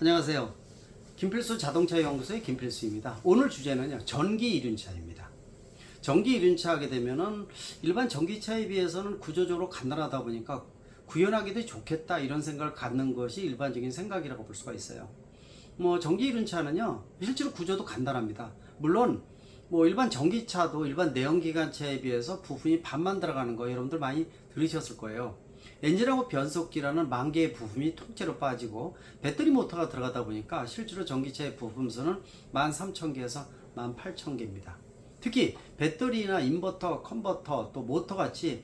안녕하세요. 김필수 자동차 연구소의 김필수입니다. 오늘 주제는요, 전기 이륜차입니다. 전기 이륜차 하게 되면은 일반 전기차에 비해서는 구조적으로 간단하다 보니까 구현하기도 좋겠다 이런 생각을 갖는 것이 일반적인 생각이라고 볼 수가 있어요. 전기 이륜차는요, 실제로 구조도 간단합니다. 물론 일반 전기차도 일반 내연기관차에 비해서 부품이 반만 들어가는 거 여러분들 많이 들으셨을 거예요. 엔진하고 변속기라는 만 개의 부품이 통째로 빠지고 배터리 모터가 들어가다 보니까 실제로 전기차의 부품수는 13,000개에서 18,000개입니다. 특히 배터리나 인버터, 컨버터, 또 모터 같이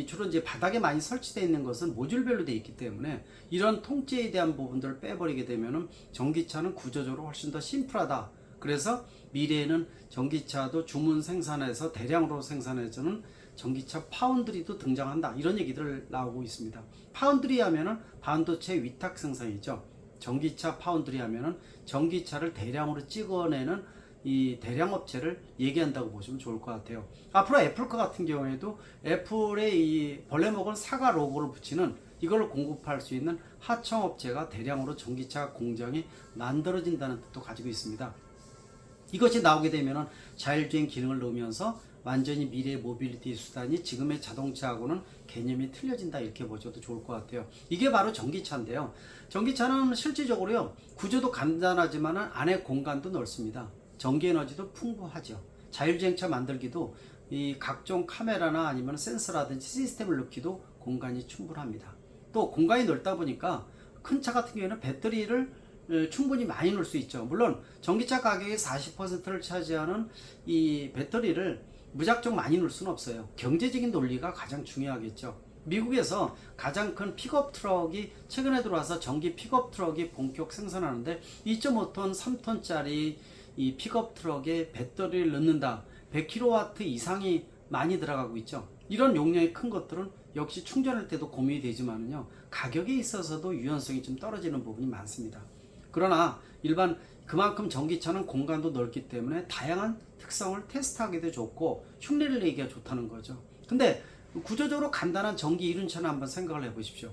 주로 이제 바닥에 많이 설치되어 있는 것은 모듈별로 되어 있기 때문에 이런 통째에 대한 부분들을 빼버리게 되면은 전기차는 구조적으로 훨씬 더 심플하다. 그래서 미래에는 전기차도 주문 생산해서 대량으로 생산해서는 전기차 파운드리도 등장한다, 이런 얘기들 나오고 있습니다. 파운드리 하면은 반도체 위탁 생산이죠. 전기차 파운드리 하면은 전기차를 대량으로 찍어내는 이 대량 업체를 얘기한다고 보시면 좋을 것 같아요. 앞으로 애플과 같은 경우에도 애플의 이 벌레 먹은 사과 로고를 붙이는 이걸 공급할 수 있는 하청 업체가 대량으로 전기차 공장이 만들어진다는 뜻도 가지고 있습니다. 이것이 나오게 되면 자율주행 기능을 넣으면서 완전히 미래의 모빌리티 수단이 지금의 자동차하고는 개념이 틀려진다, 이렇게 보셔도 좋을 것 같아요. 이게 바로 전기차인데요. 전기차는 실질적으로요, 구조도 간단하지만 안에 공간도 넓습니다. 전기에너지도 풍부하죠. 자율주행차 만들기도 이 각종 카메라나 아니면 센서라든지 시스템을 넣기도 공간이 충분합니다. 또 공간이 넓다 보니까 큰 차 같은 경우에는 배터리를 충분히 많이 넣을 수 있죠. 물론 전기차 가격의 40%를 차지하는 이 배터리를 무작정 많이 넣을 수는 없어요. 경제적인 논리가 가장 중요하겠죠. 미국에서 가장 큰 픽업 트럭이 최근에 들어와서 전기 픽업 트럭이 본격 생산하는데 2.5톤, 3톤짜리 이 픽업 트럭에 배터리를 넣는다. 100kW 이상이 많이 들어가고 있죠. 이런 용량이 큰 것들은 역시 충전할 때도 고민이 되지만은요, 가격에 있어서도 유연성이 좀 떨어지는 부분이 많습니다. 그러나 일반 그만큼 전기차는 공간도 넓기 때문에 다양한 특성을 테스트하기도 좋고 흉내를 내기가 좋다는 거죠. 근데 구조적으로 간단한 전기 이륜차는 한번 생각을 해보십시오.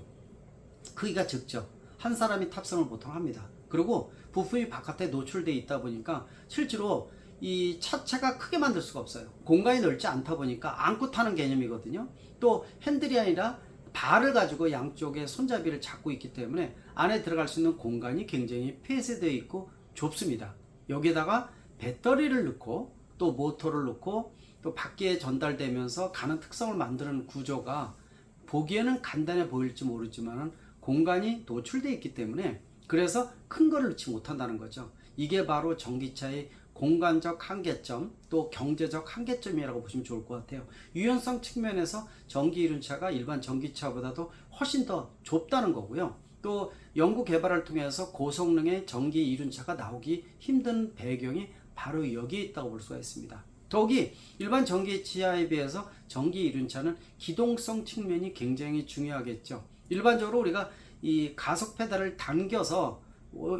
크기가 적죠. 한 사람이 탑승을 보통 합니다. 그리고 부품이 바깥에 노출되어 있다 보니까 실제로 이 차체가 크게 만들 수가 없어요. 공간이 넓지 않다 보니까 안고 타는 개념이거든요. 또 핸들이 아니라 발을 가지고 양쪽에 손잡이를 잡고 있기 때문에 안에 들어갈 수 있는 공간이 굉장히 폐쇄되어 있고 좁습니다. 여기에다가 배터리를 넣고 또 모터를 넣고 또 밖에 전달되면서 가는 특성을 만드는 구조가 보기에는 간단해 보일지 모르지만 공간이 노출되어 있기 때문에 그래서 큰 거를 넣지 못한다는 거죠. 이게 바로 전기차의 공간적 한계점, 또 경제적 한계점이라고 보시면 좋을 것 같아요. 유연성 측면에서 전기 이륜차가 일반 전기차보다도 훨씬 더 좁다는 거고요. 또 연구 개발을 통해서 고성능의 전기 이륜차가 나오기 힘든 배경이 바로 여기에 있다고 볼 수가 있습니다. 더욱이 일반 전기차에 비해서 전기 이륜차는 기동성 측면이 굉장히 중요하겠죠. 일반적으로 우리가 이 가속 페달을 당겨서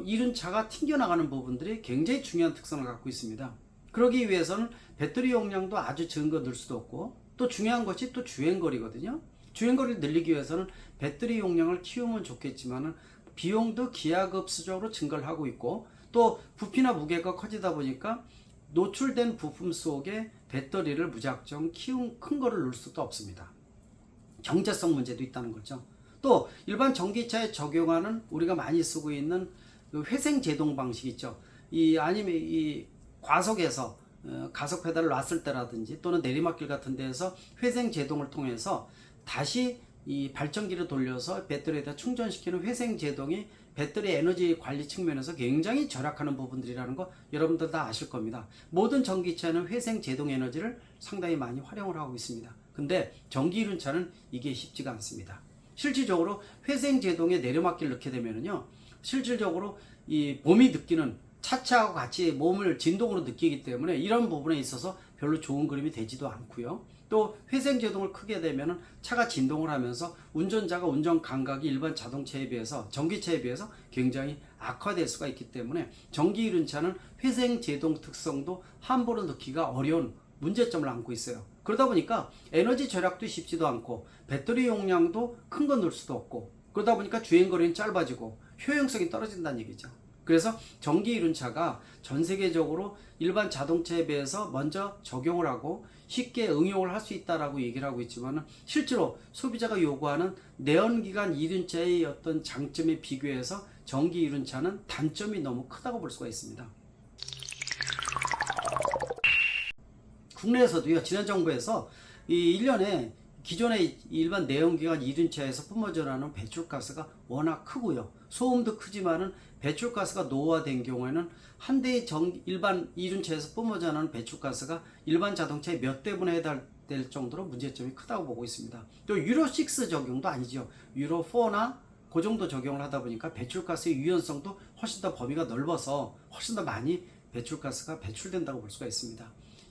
이륜차가 튕겨나가는 부분들이 굉장히 중요한 특성을 갖고 있습니다. 그러기 위해서는 배터리 용량도 아주 적은 거 넣을 수도 없고, 또 중요한 것이 또 주행거리거든요. 주행거리를 늘리기 위해서는 배터리 용량을 키우면 좋겠지만 비용도 기하급수적으로 증가를 하고 있고, 또 부피나 무게가 커지다 보니까 노출된 부품 속에 배터리를 무작정 큰 거를 넣을 수도 없습니다. 경제성 문제도 있다는 거죠. 또 일반 전기차에 적용하는 우리가 많이 쓰고 있는 그 회생 제동 방식 있죠. 아니면 이 과속에서 가속 페달을 놨을 때라든지 또는 내리막길 같은 데에서 회생 제동을 통해서 다시 이 발전기를 돌려서 배터리에다 충전시키는 회생 제동이 배터리 에너지 관리 측면에서 굉장히 절약하는 부분들이라는 거 여러분들 다 아실 겁니다. 모든 전기차는 회생 제동 에너지를 상당히 많이 활용을 하고 있습니다. 근데 전기 이륜차는 이게 쉽지가 않습니다. 실질적으로 회생 제동에 내리막길을 넣게 되면은요, 실질적으로 이 몸이 느끼는 차체하고 같이 몸을 진동으로 느끼기 때문에 이런 부분에 있어서 별로 좋은 그림이 되지도 않고요. 또 회생 제동을 크게 되면은 차가 진동을 하면서 운전자가 운전 감각이 일반 자동차에 비해서 전기차에 비해서 굉장히 악화될 수가 있기 때문에 전기 이륜차는 회생 제동 특성도 함부로 넣기가 어려운 문제점을 안고 있어요. 그러다 보니까 에너지 절약도 쉽지도 않고 배터리 용량도 큰 거 넣을 수도 없고, 그러다 보니까 주행거리는 짧아지고 효용성이 떨어진다는 얘기죠. 그래서 전기 이륜차가 전 세계적으로 일반 자동차에 비해서 먼저 적용을 하고 쉽게 응용을 할 수 있다라고 얘기를 하고 있지만 실제로 소비자가 요구하는 내연기관 이륜차의 어떤 장점에 비교해서 전기 이륜차는 단점이 너무 크다고 볼 수가 있습니다. 국내에서도요, 지난 정부에서 이 1년에 기존의 일반 내연기관 이륜차에서 뿜어져 나오는 배출가스가 워낙 크고요. 소음도 크지만은 배출가스가 노후화된 경우에는 한 대의 일반 이륜차에서 뿜어져 나오는 배출가스가 일반 자동차의 몇 대분에 해당될 정도로 문제점이 크다고 보고 있습니다. 또 유로6 적용도 아니죠. 유로4나 그 정도 적용을 하다 보니까 배출가스의 유연성도 훨씬 더 범위가 넓어서 훨씬 더 많이 배출가스가 배출된다고 볼 수가 있습니다.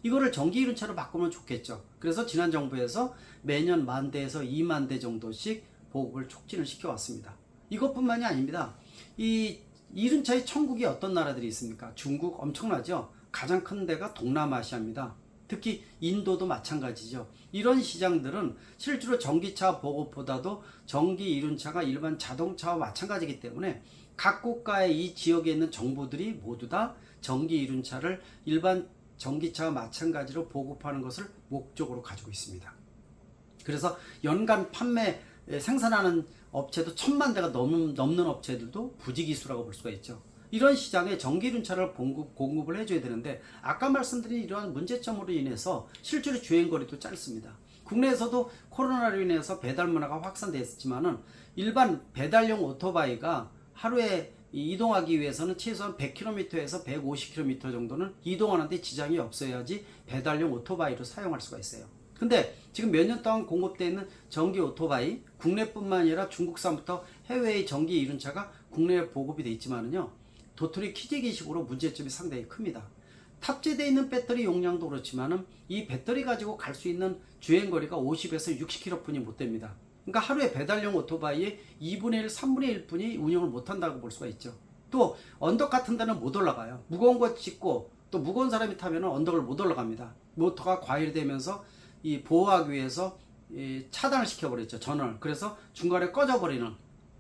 이거를 전기 이륜차로 바꾸면 좋겠죠. 그래서 지난 정부에서 매년 10,000대에서 20,000대 정도씩 보급을 촉진을 시켜왔습니다. 이것뿐만이 아닙니다. 이 이륜차의 천국이 어떤 나라들이 있습니까? 중국 엄청나죠. 가장 큰 데가 동남아시아입니다. 특히 인도도 마찬가지죠. 이런 시장들은 실제로 전기차 보급보다도 전기 이륜차가 일반 자동차와 마찬가지이기 때문에 각 국가의 이 지역에 있는 정부들이 모두 다 전기 이륜차를 일반 전기차와 마찬가지로 보급하는 것을 목적으로 가지고 있습니다. 그래서 연간 생산하는 업체도 1,000,000대가 넘는 업체들도 부지기수라고 볼 수가 있죠. 이런 시장에 전기 이륜차를 공급을 해줘야 되는데 아까 말씀드린 이러한 문제점으로 인해서 실제로 주행거리도 짧습니다. 국내에서도 코로나로 인해서 배달 문화가 확산됐지만은 일반 배달용 오토바이가 하루에 이동하기 위해서는 최소한 100km에서 150km 정도는 이동하는데 지장이 없어야지 배달용 오토바이로 사용할 수가 있어요. 근데 지금 몇 년 동안 공급되어 있는 전기 오토바이, 국내뿐만 아니라 중국산부터 해외의 전기 이륜차가 국내에 보급이 되어 있지만은요, 도토리 키재기식으로 문제점이 상당히 큽니다. 탑재되어 있는 배터리 용량도 그렇지만은 이 배터리 가지고 갈 수 있는 주행거리가 50에서 60km 뿐이 못 됩니다. 그러니까 하루에 배달용 오토바이의 2분의 1, 3분의 1뿐이 운영을 못한다고 볼 수가 있죠. 또 언덕 같은 데는 못 올라가요. 무거운 거 싣고 또 무거운 사람이 타면 언덕을 못 올라갑니다. 모터가 과열되면서 이 보호하기 위해서 차단을 시켜버렸죠. 전원을. 그래서 중간에 꺼져버리는,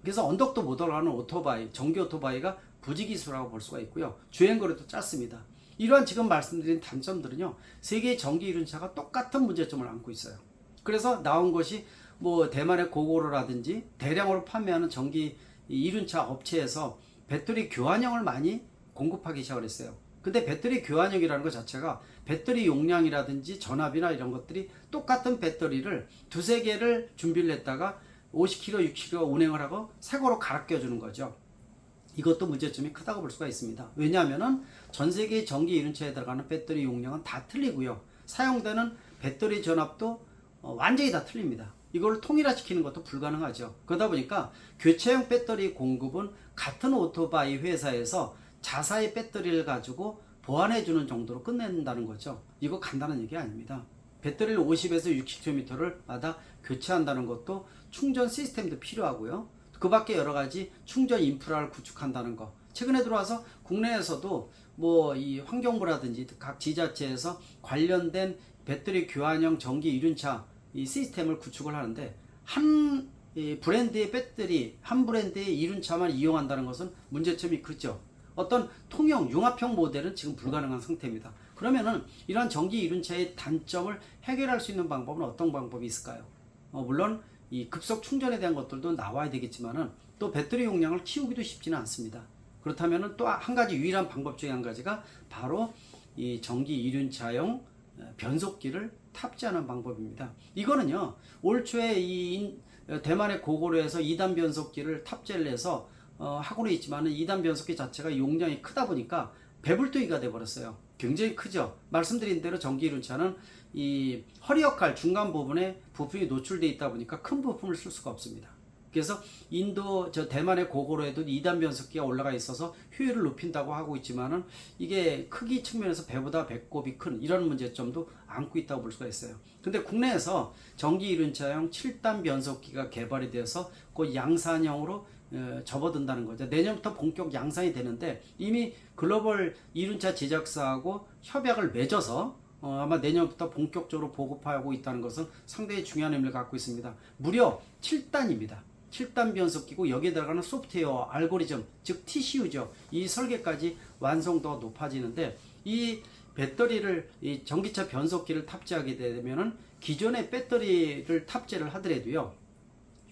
그래서 언덕도 못 올라가는 오토바이, 전기 오토바이가 부지기수라고 볼 수가 있고요. 주행거리도 짧습니다. 이러한 지금 말씀드린 단점들은요, 세계의 전기 이륜차가 똑같은 문제점을 안고 있어요. 그래서 나온 것이 뭐 대만의 고고로라든지 대량으로 판매하는 전기 이륜차 업체에서 배터리 교환형을 많이 공급하기 시작을 했어요. 근데 배터리 교환형이라는 것 자체가 배터리 용량이라든지 전압이나 이런 것들이 똑같은 배터리를 두세 개를 준비를 했다가 50km, 60km 운행을 하고 새 거로 갈아 껴주는 거죠. 이것도 문제점이 크다고 볼 수가 있습니다. 왜냐하면은 전 세계 전기 이륜차에 들어가는 배터리 용량은 다 틀리고요. 사용되는 배터리 전압도 완전히 다 틀립니다. 이걸 통일화시키는 것도 불가능하죠. 그러다 보니까 교체형 배터리 공급은 같은 오토바이 회사에서 자사의 배터리를 가지고 보완해주는 정도로 끝낸다는 거죠. 이거 간단한 얘기 아닙니다. 배터리를 50에서 60km를 마다 교체한다는 것도 충전 시스템도 필요하고요. 그 밖에 여러 가지 충전 인프라를 구축한다는 거. 최근에 들어와서 국내에서도 뭐 이 환경부라든지 각 지자체에서 관련된 배터리 교환형 전기 이륜차 이 시스템을 구축을 하는데 한 브랜드의 배터리, 한 브랜드의 이륜차만 이용한다는 것은 문제점이 크죠. 어떤 통용, 융합형 모델은 지금 불가능한 상태입니다. 그러면은 이러한 전기 이륜차의 단점을 해결할 수 있는 방법은 어떤 방법이 있을까요? 물론 이 급속 충전에 대한 것들도 나와야 되겠지만은 또 배터리 용량을 키우기도 쉽지는 않습니다. 그렇다면은 또 한 가지 유일한 방법 중에 한 가지가 바로 이 전기 이륜차용 변속기를 탑재하는 방법입니다. 이거는요, 올 초에 대만의 고고로에서 2단 변속기를 탑재를 해서 하고는 있지만 2단 변속기 자체가 용량이 크다 보니까 배불뚝이가 돼버렸어요. 굉장히 크죠. 말씀드린 대로 전기 이륜차는 이 허리 역할 중간 부분에 부품이 노출되어 있다 보니까 큰 부품을 쓸 수가 없습니다. 그래서 대만의 고고로에도 2단 변속기가 올라가 있어서 효율을 높인다고 하고 있지만은 이게 크기 측면에서 배보다 배꼽이 큰 이런 문제점도 안고 있다고 볼 수가 있어요. 근데 국내에서 전기 이륜차용 7단 변속기가 개발이 돼서 그 양산형으로 접어든다는 거죠. 내년부터 본격 양산이 되는데 이미 글로벌 이륜차 제작사하고 협약을 맺어서 아마 내년부터 본격적으로 보급하고 있다는 것은 상당히 중요한 의미를 갖고 있습니다. 무려 7단입니다. 7단 변속기고 여기에 들어가는 소프트웨어, 알고리즘, 즉 TCU죠. 이 설계까지 완성도가 높아지는데 이 배터리를 이 전기차 변속기를 탑재하게 되면은 기존의 배터리를 탑재를 하더라도요.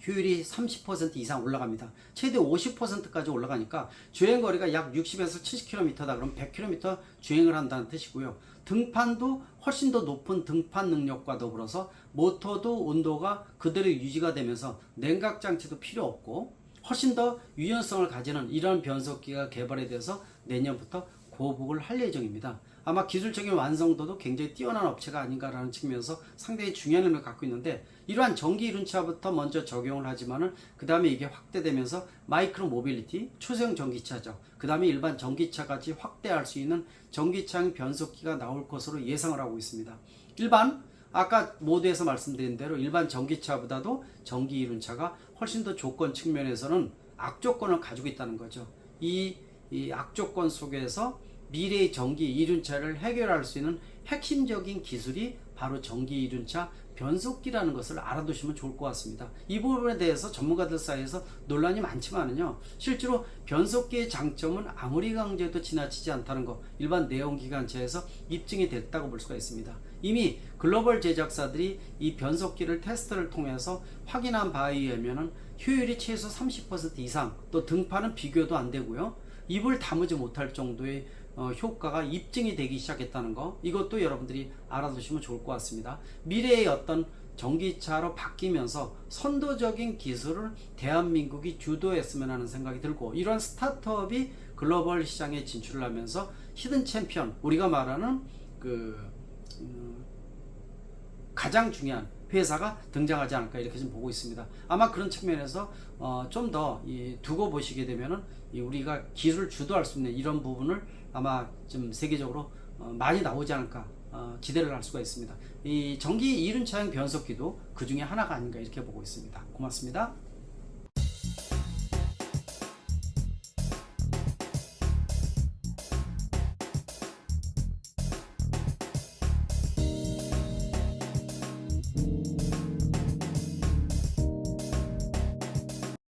효율이 30% 이상 올라갑니다. 최대 50%까지 올라가니까 주행거리가 약 60에서 70km다. 그럼 100km 주행을 한다는 뜻이고요. 등판도 훨씬 더 높은 등판 능력과 더불어서 모터도 온도가 그대로 유지가 되면서 냉각 장치도 필요 없고 훨씬 더 유연성을 가지는 이런 변속기가 개발이 돼서 내년부터 보급을 할 예정입니다. 아마 기술적인 완성도도 굉장히 뛰어난 업체가 아닌가라는 측면에서 상당히 중요한 의미를 갖고 있는데 이러한 전기 이륜차부터 먼저 적용을 하지만은 그 다음에 이게 확대되면서 마이크로 모빌리티, 초소형 전기차죠. 그 다음에 일반 전기차까지 확대할 수 있는 전기차형 변속기가 나올 것으로 예상을 하고 있습니다. 일반 아까 모두에서 말씀드린 대로 일반 전기차보다도 전기 이륜차가 훨씬 더 조건 측면에서는 악조건을 가지고 있다는 거죠. 이 악조건 속에서 미래의 전기 이륜차를 해결할 수 있는 핵심적인 기술이 바로 전기 이륜차 변속기라는 것을 알아두시면 좋을 것 같습니다. 이 부분에 대해서 전문가들 사이에서 논란이 많지만은요, 실제로 변속기의 장점은 아무리 강조해도 지나치지 않다는 거 일반 내연기관차에서 입증이 됐다고 볼 수가 있습니다. 이미 글로벌 제작사들이 이 변속기를 테스트를 통해서 확인한 바에 의하면은 효율이 최소 30% 이상, 또 등판은 비교도 안 되고요, 입을 다무지 못할 정도의 효과가 입증이 되기 시작했다는 거, 이것도 여러분들이 알아두시면 좋을 것 같습니다. 미래의 어떤 전기차로 바뀌면서 선도적인 기술을 대한민국이 주도했으면 하는 생각이 들고, 이런 스타트업이 글로벌 시장에 진출을 하면서 히든 챔피언, 우리가 말하는 가장 중요한 회사가 등장하지 않을까 이렇게 좀 보고 있습니다. 아마 그런 측면에서 좀 더 두고 보시게 되면은 우리가 기술 주도할 수 있는 이런 부분을 아마 좀 세계적으로 많이 나오지 않을까 기대를 할 수가 있습니다. 이 전기 이륜차형 변속기도 그 중에 하나가 아닌가 이렇게 보고 있습니다. 고맙습니다.